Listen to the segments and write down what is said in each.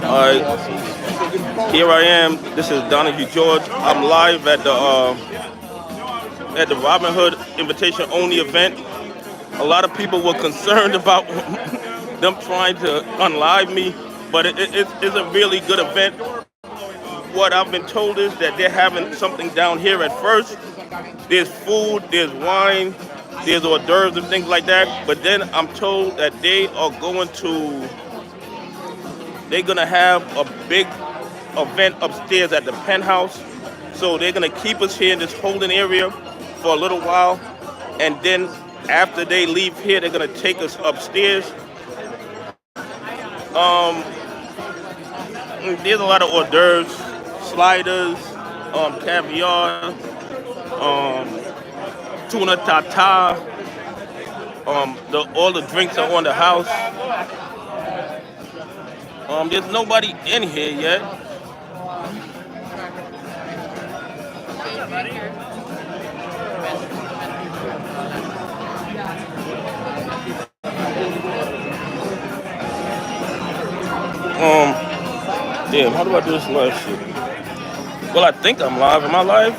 All right, here I am. This is Donahue George. I'm live at the Robinhood invitation only event. A lot of people were concerned about them trying to unlive me, but it's a really good event. What I've been told is that they're having something down here at first. There's food, there's wine, there's hors d'oeuvres and things like that. But then I'm told that they're gonna have a big event upstairs at the penthouse. So they're gonna keep us here in this holding area for a little while, and then after they leave here, they're gonna take us upstairs. Um, there's a lot of hors d'oeuvres, sliders, caviar, um, tuna tata. All the drinks are on the house. There's nobody in here yet. Damn, how do I do this live shit? Well, I think I'm live. Am I live?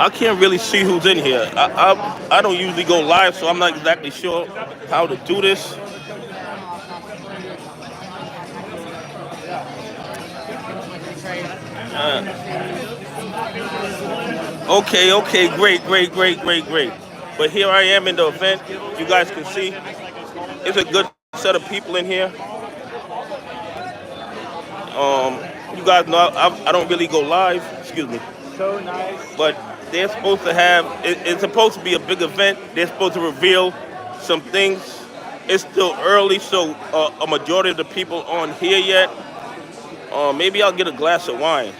I can't really see who's in here. I don't usually go live, so I'm not exactly sure how to do this. Okay, great. But here I am in the event. You guys can see it's a good set of people in here. You guys know I don't really go live. Excuse me. So nice. But they're supposed to have. It's supposed to be a big event. They're supposed to reveal some things. It's still early, so a majority of the people aren't here yet. Maybe I'll get a glass of wine.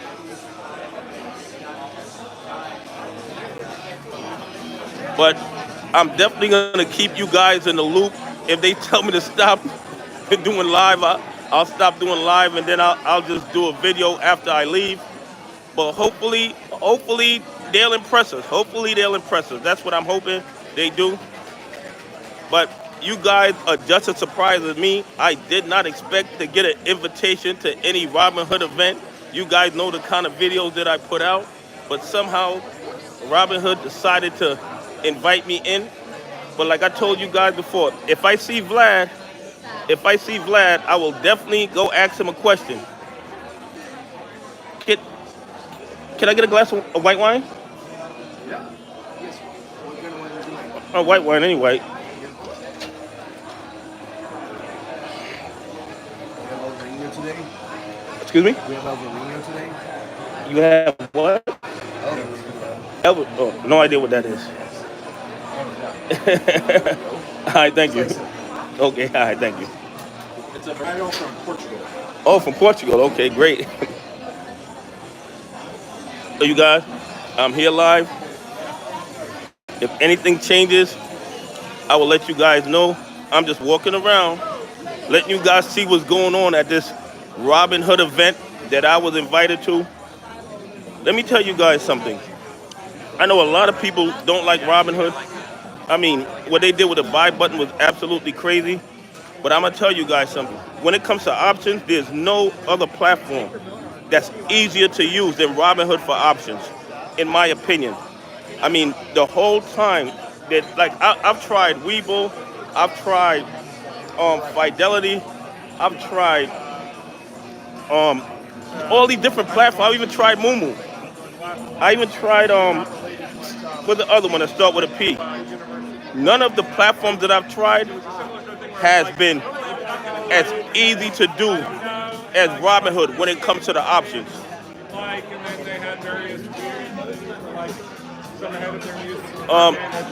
But I'm definitely gonna keep you guys in the loop. If they tell me to stop doing live, I'll stop doing live, and then I'll just do a video after I leave. But hopefully they'll impress us. Hopefully they'll impress us. That's what I'm hoping they do. But you guys are just as surprised as me. I did not expect to get an invitation to any Robinhood event. You guys know the kind of videos that I put out, but somehow Robinhood decided to invite me in. But like I told you guys before, if I see Vlad, I will definitely go ask him a question. Can I get a glass of white wine? Yeah. Yes. What kind of wine would you like? White wine anyway. We have El Reno today. Excuse me? We have El Reno today. You have what? El Reno. Oh, no idea what that is. All right, thank you. Okay, all right, thank you. It's a varietal from Portugal. Oh, from Portugal. Okay, great. So you guys, I'm here live. If anything changes, I will let you guys know. I'm just walking around, letting you guys see what's going on at this Robinhood event that I was invited to. Let me tell you guys something. I know a lot of people don't like Robinhood. I mean, what they did with the buy button was absolutely crazy. But I'm going to tell you guys something. When it comes to options, there's no other platform that's easier to use than Robinhood for options, in my opinion. I mean, the whole time that, like, I've tried Webull, I've tried Fidelity, I've tried all these different platforms. I even tried Moomoo. I even tried what's the other one that start with a P? None of the platforms that I've tried has been as easy to do as Robinhood when it comes to the options.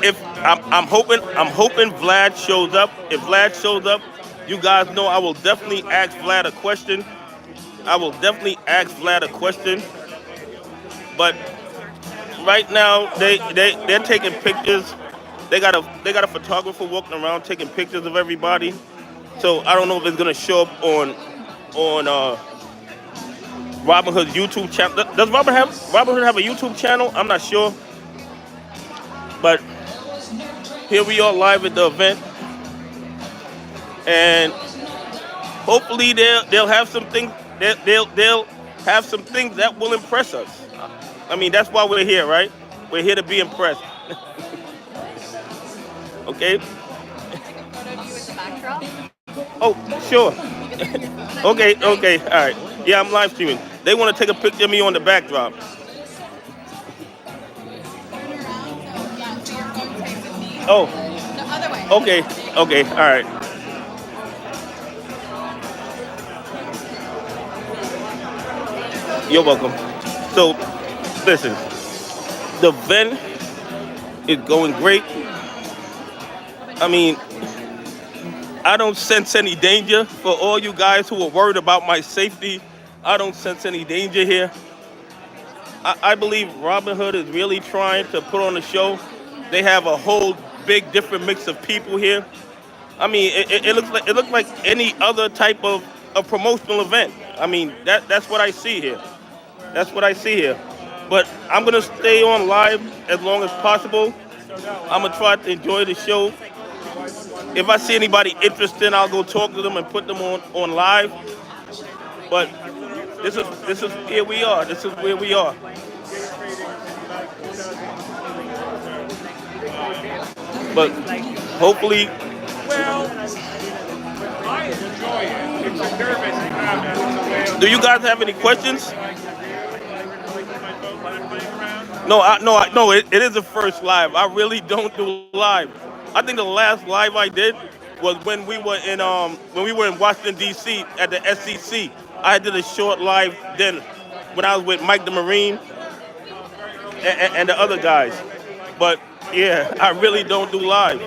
If I'm hoping Vlad shows up. If Vlad shows up, you guys know I will definitely ask Vlad a question. But right now they're taking pictures. They got a photographer walking around taking pictures of everybody. So I don't know if it's gonna show up on Robinhood's YouTube channel. Does Robinhood have a YouTube channel? I'm not sure, but here we are live at the event, and hopefully they'll have some things. They'll have some things that will impress us. I mean, that's why we're here, right? We're here to be impressed. Okay. Oh, sure. Okay, okay, all right. Yeah, I'm live streaming. They want to take a picture of me on the backdrop. Oh, okay, okay, all right. You're welcome. So, listen, the event is going great. I mean, I don't sense any danger for all you guys who are worried about my safety. I don't sense any danger here. I believe Robinhood is really trying to put on a show. They have a whole big different mix of people here. I mean, it looks like any other type of promotional event. I mean, that's what I see here. That's what I see here. But I'm gonna stay on live as long as possible. I'm gonna try to enjoy the show. If I see anybody interested, I'll go talk to them and put them on live. But this is here we are. This is where we are. But hopefully, I enjoy it. It's a nervous. do you guys have any questions? No. It is the first live. I really don't do live. I think the last live I did was when we were in Washington D.C. at the SEC. I did a short live then when I was with Mike the Marine and the other guys. But yeah, I really don't do live.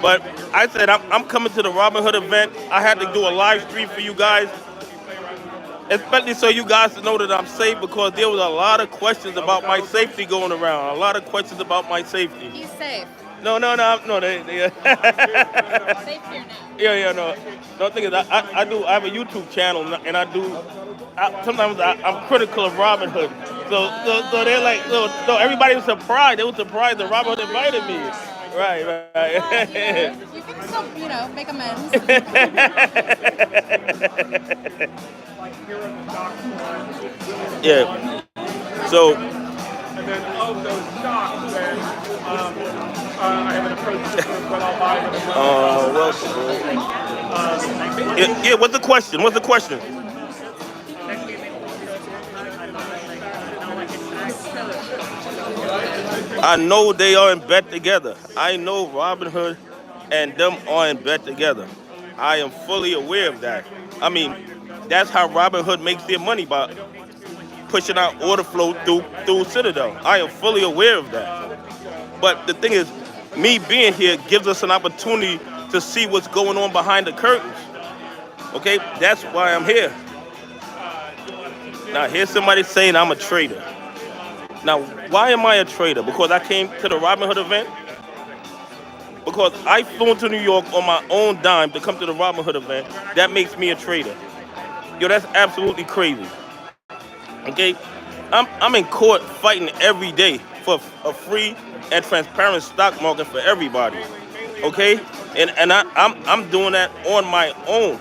But I said I'm coming to the Robinhood event. I had to do a live stream for you guys, especially so you guys to know that I'm safe, because there was a lot of questions about my safety going around. A lot of questions about my safety. He's safe. No. They Safe here now. yeah. No. The thing is, I have a YouTube channel, and sometimes I'm critical of Robinhood. So they're like, so everybody was surprised. They were surprised that Robinhood invited me. Right. You can still, make amends. Yeah. So. And then of those stocks, then I have an approach to what I'll buy them. Yeah. What's the question? I know they are in bed together. I know Robinhood and them are in bed together. I am fully aware of that. I mean, that's how Robinhood makes their money, by pushing out order flow through Citadel. I am fully aware of that. But the thing is, me being here gives us an opportunity to see what's going on behind the curtains. Okay, that's why I'm here. Now, here's somebody saying I'm a trader. Now, why am I a trader? Because I came to the Robinhood event? Because I flew into New York on my own dime to come to the Robinhood event. That makes me a trader. Yo, that's absolutely crazy. Okay? I'm in court fighting every day for a free and transparent stock market for everybody. Okay? And I'm doing that on my own.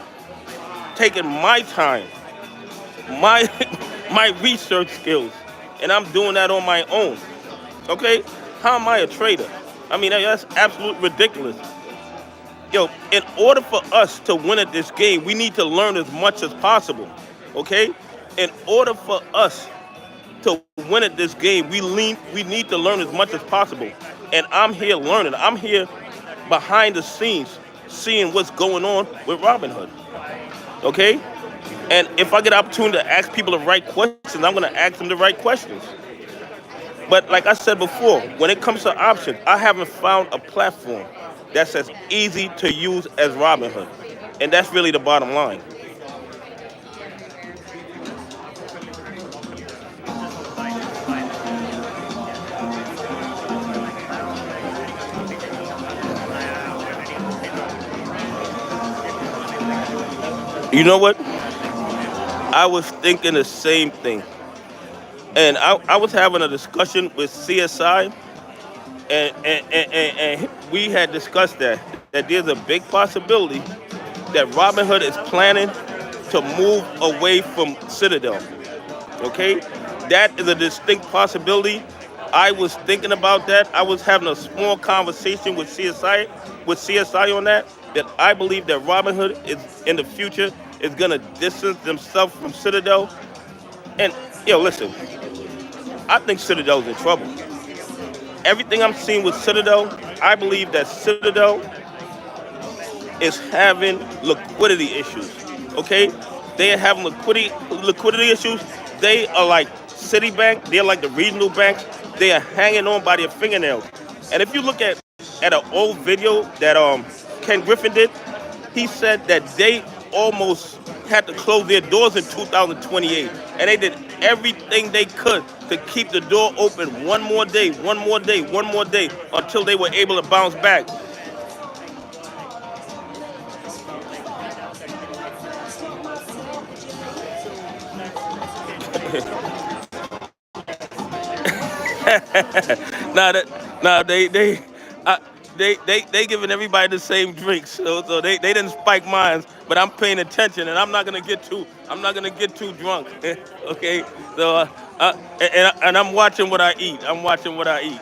Taking my time, my research skills, and I'm doing that on my own. Okay? How am I a trader? I mean, that's absolutely ridiculous. Yo, in order for us to win at this game, we need to learn as much as possible. Okay? In order for us to win at this game, we need to learn as much as possible. And I'm here learning. I'm here behind the scenes seeing what's going on with Robinhood. Okay? And if I get an opportunity to ask people the right questions, I'm going to ask them the right questions. But like I said before, when it comes to options, I haven't found a platform that's as easy to use as Robinhood. And that's really the bottom line. You know what? I was thinking the same thing. And I was having a discussion with CSI, and we had discussed that there's a big possibility that Robinhood is planning to move away from Citadel. Okay, that is a distinct possibility. I was thinking about that. I was having a small conversation with CSI on that. That I believe that Robinhood is in the future is gonna distance themselves from Citadel. And listen, I think Citadel's in trouble. Everything I'm seeing with Citadel, I believe that Citadel is having liquidity issues. Okay, they are having liquidity issues. They are like Citibank. They're like the regional banks. They are hanging on by their fingernails. And if you look at an old video that Ken Griffin did, he said that they almost had to close their doors in 2028, and they did everything they could to keep the door open one more day, one more day, one more day until they were able to bounce back. Now that now they giving everybody the same drinks, so they didn't spike mines, but I'm paying attention, and I'm not gonna get too drunk. Okay, so and I'm watching what I eat. I'm watching what I eat.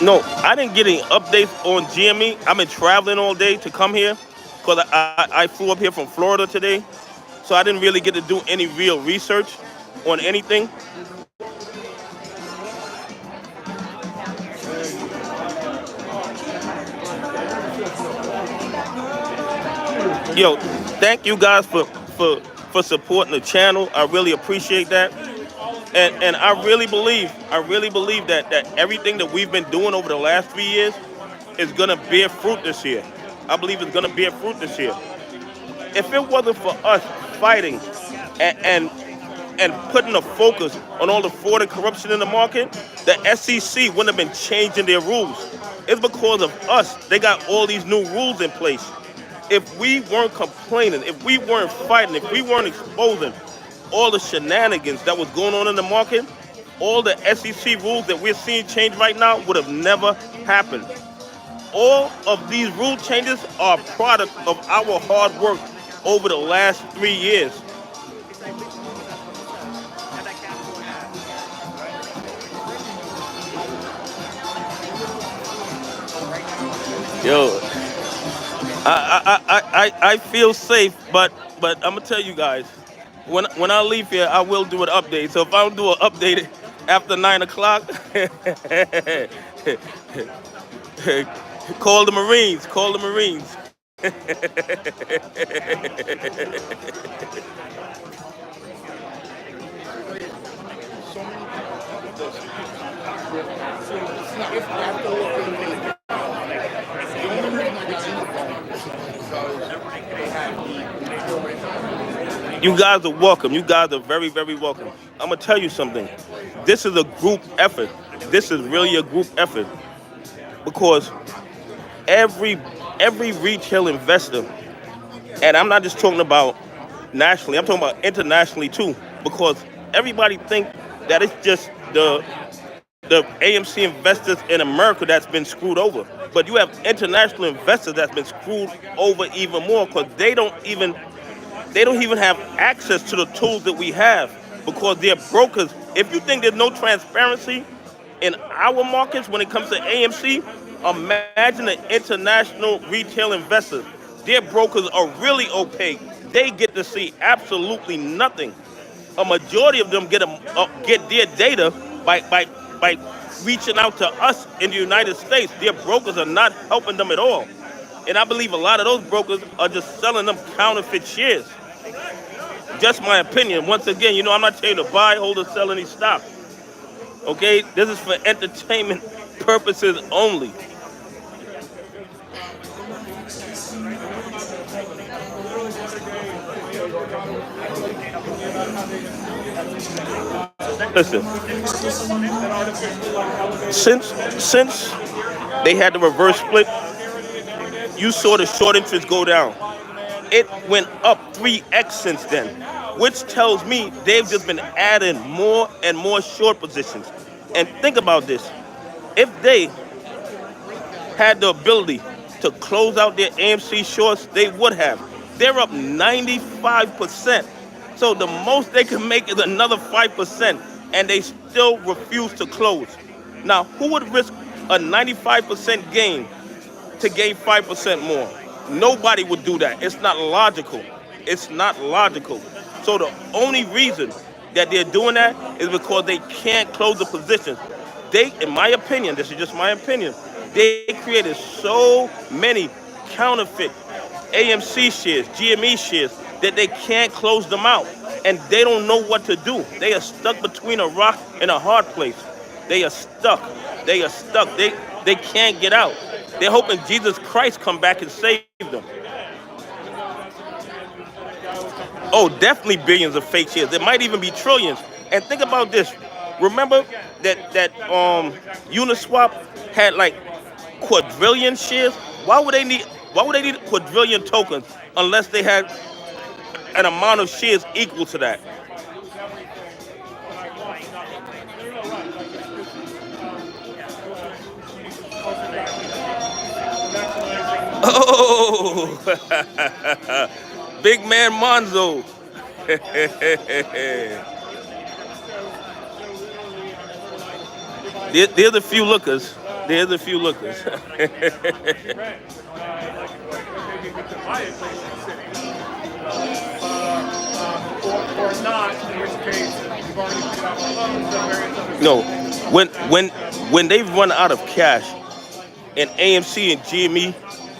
No, I didn't get any updates on GME. I've been traveling all day to come here because I flew up here from Florida today, so I didn't really get to do any real research on anything. Yo, thank you guys for supporting the channel. I really appreciate that. And I really believe that everything that we've been doing over the last 3 years is gonna bear fruit this year. I believe it's gonna bear fruit this year. If it wasn't for us fighting and and, and putting a focus on all the fraud and corruption in the market, the SEC wouldn't have been changing their rules. It's because of us. They got all these new rules in place. If we weren't complaining, if we weren't fighting, if we weren't exposing all the shenanigans that was going on in the market, all the SEC rules that we're seeing change right now would have never happened. All of these rule changes are a product of our hard work over the last 3 years. Yo, I feel safe, but I'm gonna tell you guys, when I leave here, I will do an update. So if I don't do an update after 9 o'clock, call the Marines. Call the Marines. You guys are welcome. You guys are very, very welcome. I'm gonna tell you something. This is a group effort. This is really a group effort because every retail investor, and I'm not just talking about nationally, I'm talking about internationally too, because everybody think that it's just the AMC investors in America that's been screwed over. But you have international investors that's been screwed over even more because they don't even have access to the tools that we have because they're brokers. If you think there's no transparency in our markets when it comes to AMC, imagine the international retail investors. Their brokers are really opaque. They get to see absolutely nothing. A majority of them get their data by reaching out to us in the United States. Their brokers are not helping them at all. And I believe a lot of those brokers are just selling them counterfeit shares. Just my opinion. Once again, I'm not telling you to buy, hold, or sell any stock. Okay? This is for entertainment purposes only. Listen, that artificially like elevated since since they had the reverse split, you saw the short interest go down. It went up 3x since then, which tells me they've just been adding more and more short positions. And think about this. If they had the ability to close out their AMC shorts, they would have. They're up 95%. So the most they can make is another 5%, and they still refuse to close. Now, who would risk a 95% gain to gain 5% more? Nobody would do that. It's not logical. It's not logical. So the only reason that they're doing that is because they can't close the positions. They, in my opinion, this is just my opinion, they created so many counterfeit AMC shares, GME shares, that they can't close them out. And they don't know what to do. They are stuck between a rock and a hard place. They are stuck. They are stuck. They can't get out. They're hoping Jesus Christ come back and save them. Oh, definitely billions of fake shares. There might even be trillions. And think about this. Remember that Uniswap had like quadrillion shares? Why would they need quadrillion tokens unless they had an amount of shares equal to that? Oh, big man Monzo. There's a few lookers. There's a few lookers. maybe we could buy it place in the city. Or not, in which case you've already put out loans and various other No, when they run out of cash and AMC and GME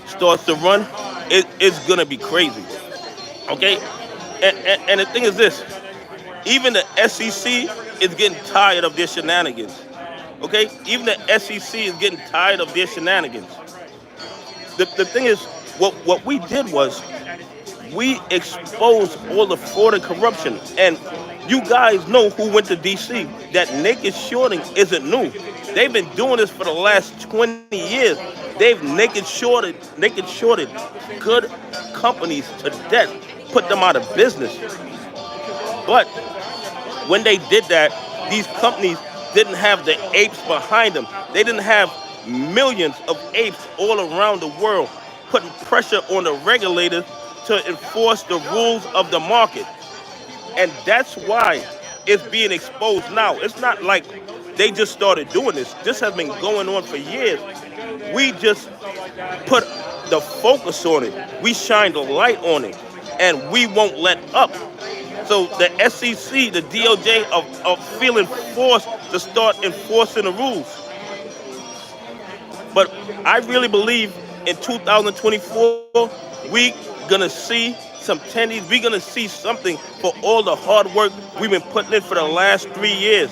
starts to run, it's gonna be crazy. Okay, and the thing is this: even the SEC is getting tired of their shenanigans. Okay, even the SEC is getting tired of their shenanigans. The thing is, what we did was we exposed all the fraud and corruption. And you guys know who went to DC. That naked shorting isn't new. They've been doing this for the last 20 years. They've naked shorted good companies to death, put them out of business. But when they did that, these companies didn't have the apes behind them. They didn't have millions of apes all around the world putting pressure on the regulators to enforce the rules of the market. And that's why it's being exposed now. It's not like they just started doing this. This has been going on for years. We just put the focus on it. We shine the light on it. And we won't let up. So the SEC, the DOJ are feeling forced to start enforcing the rules. But I really believe in 2024, we gonna see some attendees. We're gonna see something for all the hard work we've been putting in for the last 3 years.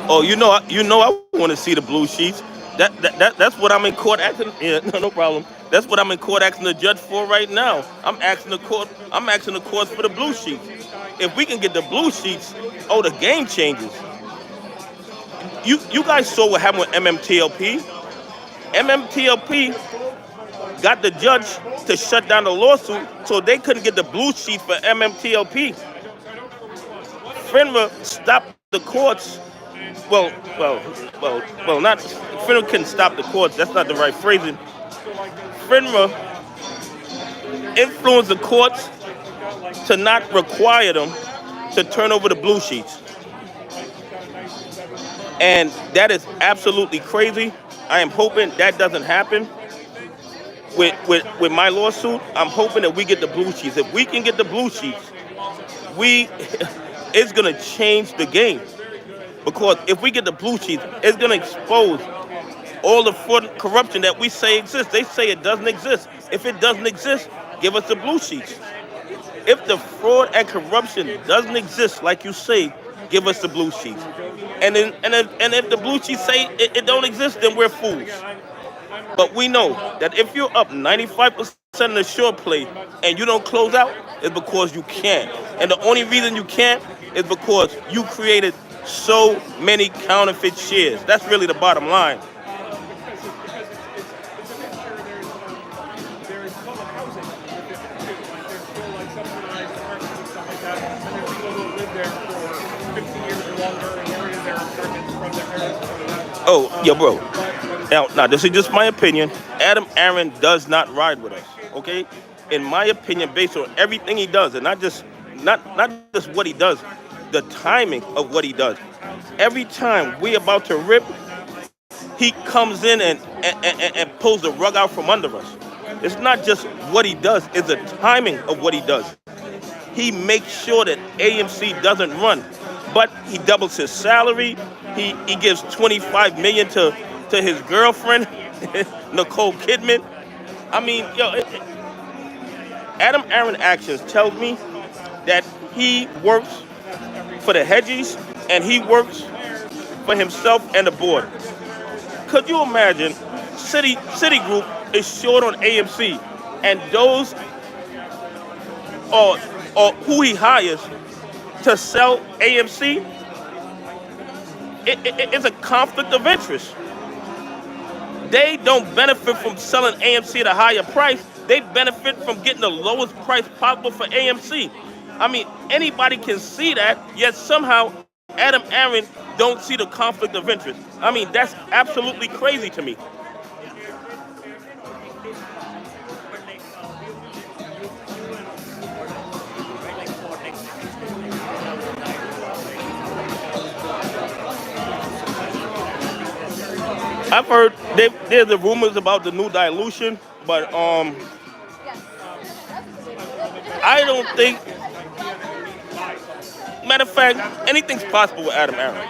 Oh, I want to see the blue sheets. That's what I'm in court asking. Yeah, no problem. That's what I'm in court asking the judge for right now. I'm asking the court for the blue sheets. If we can get the blue sheets, oh, the game changes. You guys saw what happened with MMTLP. MMTLP got the judge to shut down the lawsuit so they couldn't get the blue sheet for MMTLP. FINRA stopped the courts. Not FINRA couldn't stop the courts. That's not the right phrasing. FINRA influenced the courts to not require them to turn over the blue sheets. And that is absolutely crazy. I am hoping that doesn't happen with my lawsuit. I'm hoping that we get the blue sheets. If we can get the blue sheets, it's gonna change the game. Because if we get the blue sheets, it's gonna expose all the fraud and corruption that we say exists. They say it doesn't exist. If it doesn't exist, give us the blue sheets. If the fraud and corruption doesn't exist like you say, give us the blue sheets. And if the blue sheets say it don't exist, then we're fools. But we know that if you're up 95% in the short play and you don't close out, is because you can't. And the only reason you can't is because you created so many counterfeit shares. That's really the bottom line. Because there's public housing with it too. Like there's still like subsidized apartments and stuff like that. And there's people who live there for 50 years or longer and inherited their apartments from their parents and stuff like that. Oh, yeah, bro. But Now, this is just my opinion. Adam Aaron does not ride with us, okay? In my opinion, based on everything he does, and not just what he does, the timing of what he does. Every time we about to rip, he comes in and pulls the rug out from under us. It's not just what he does, it's the timing of what he does. He makes sure that AMC doesn't run, but he doubles his salary. He gives $25 million to his girlfriend, Nicole Kidman. I mean, Adam Aaron actions tells me that he works for the hedgies and he works for himself and the board. Could you imagine Citigroup is short on AMC and those or who he hires to sell AMC? It's a conflict of interest. They don't benefit from selling AMC at a higher price. They benefit from getting the lowest price possible for AMC. I mean, anybody can see that, yet somehow Adam Aaron don't see the conflict of interest. I mean, that's absolutely crazy to me. I've heard there's the rumors about the new dilution, but I don't think. Matter of fact, anything's possible with Adam Aaron.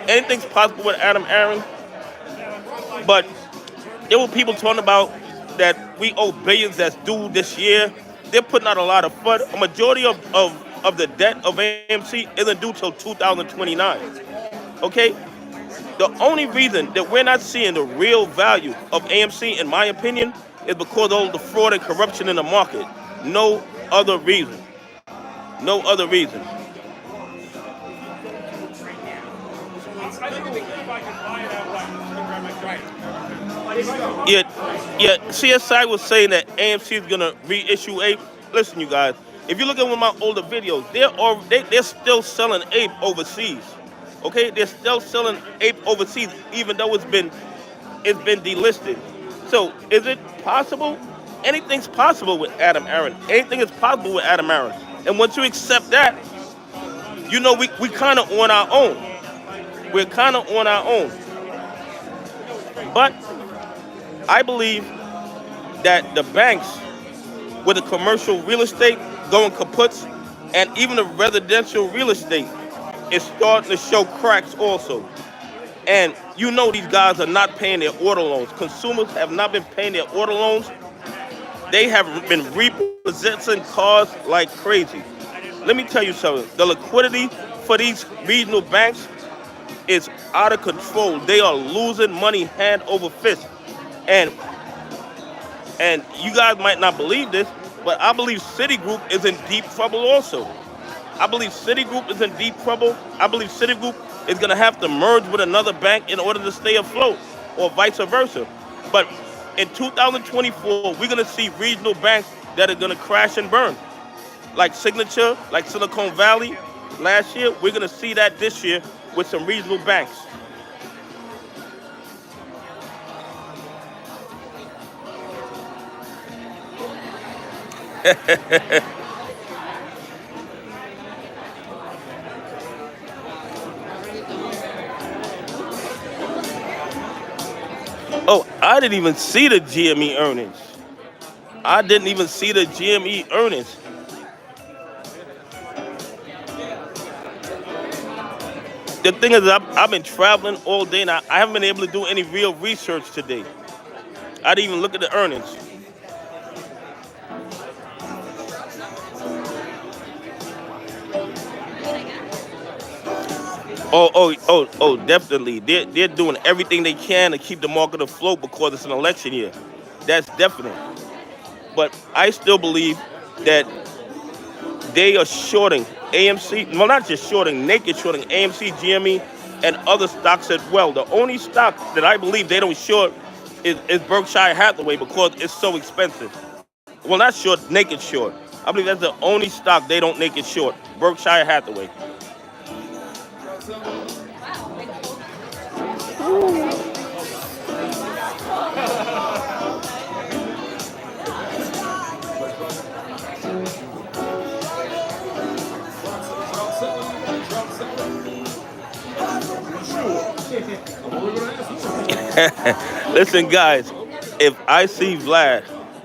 Anything's possible with Adam Aaron. But there were people talking about that we owe billions that's due this year. They're putting out a lot of FUD. A majority of the debt of AMC isn't due till 2029. Okay? The only reason that we're not seeing the real value of AMC, in my opinion, is because of all the fraud and corruption in the market. No other reason. No other reason. Yeah, CSI was saying that AMC is gonna reissue ape. Listen, you guys, if you look at one of my older videos, they're still selling ape overseas. Okay, they're still selling ape overseas, even though it's been delisted. So, is it possible? Anything's possible with Adam Aaron. Anything is possible with Adam Aaron. And once you accept that, you know we kind of on our own. We're kind of on our own. But I believe that the banks with the commercial real estate going kaputs and even the residential real estate is starting to show cracks also. And you know these guys are not paying their auto loans. Consumers have not been paying their auto loans. They have been repossessing cars like crazy. Let me tell you something. The liquidity for these regional banks is out of control. They are losing money hand over fist. And you guys might not believe this, but I believe Citigroup is in deep trouble also. I believe Citigroup is in deep trouble. I believe Citigroup is going to have to merge with another bank in order to stay afloat, or vice versa. But in 2024, we're going to see regional banks that are going to crash and burn. Like Signature, like Silicon Valley last year, we're going to see that this year with some regional banks. Oh, I didn't even see the GME earnings. I didn't even see the GME earnings. The thing is, I've been traveling all day, and I haven't been able to do any real research today. I didn't even look at the earnings. Oh, definitely. They're doing everything they can to keep the market afloat because it's an election year. That's definite. But I still believe that They are shorting AMC. Well, not just shorting, naked shorting AMC, GME, and other stocks as well. The only stock that I believe they don't short is Berkshire Hathaway because it's so expensive. Well, not short, naked short. I believe that's the only stock they don't naked short. Berkshire Hathaway. Listen, guys, if I see Vlad,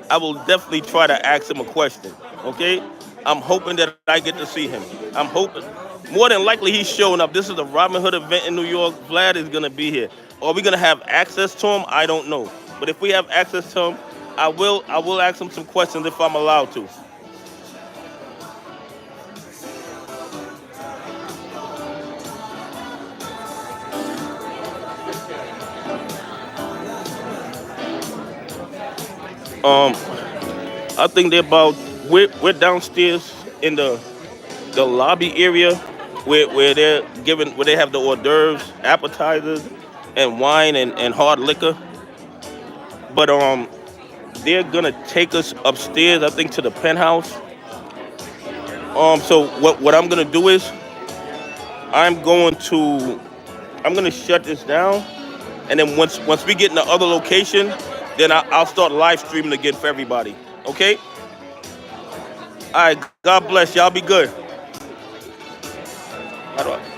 I will definitely try to ask him a question. Okay? I'm hoping that I get to see him. I'm hoping. More than likely, he's showing up. This is a Robinhood event in New York. Vlad is gonna be here. Are we gonna have access to him? I don't know. But if we have access to him, I will ask him some questions if I'm allowed to. Um, I think they're about we're downstairs in the lobby area where they're giving where they have the hors d'oeuvres, appetizers, and wine and hard liquor. But they're gonna take us upstairs, I think, to the penthouse. So what I'm gonna do is I'm going to I'm gonna shut this down, and then once we get in the other location, then I'll start live streaming again for everybody. Okay? All right. God bless y'all. Be good. How do I?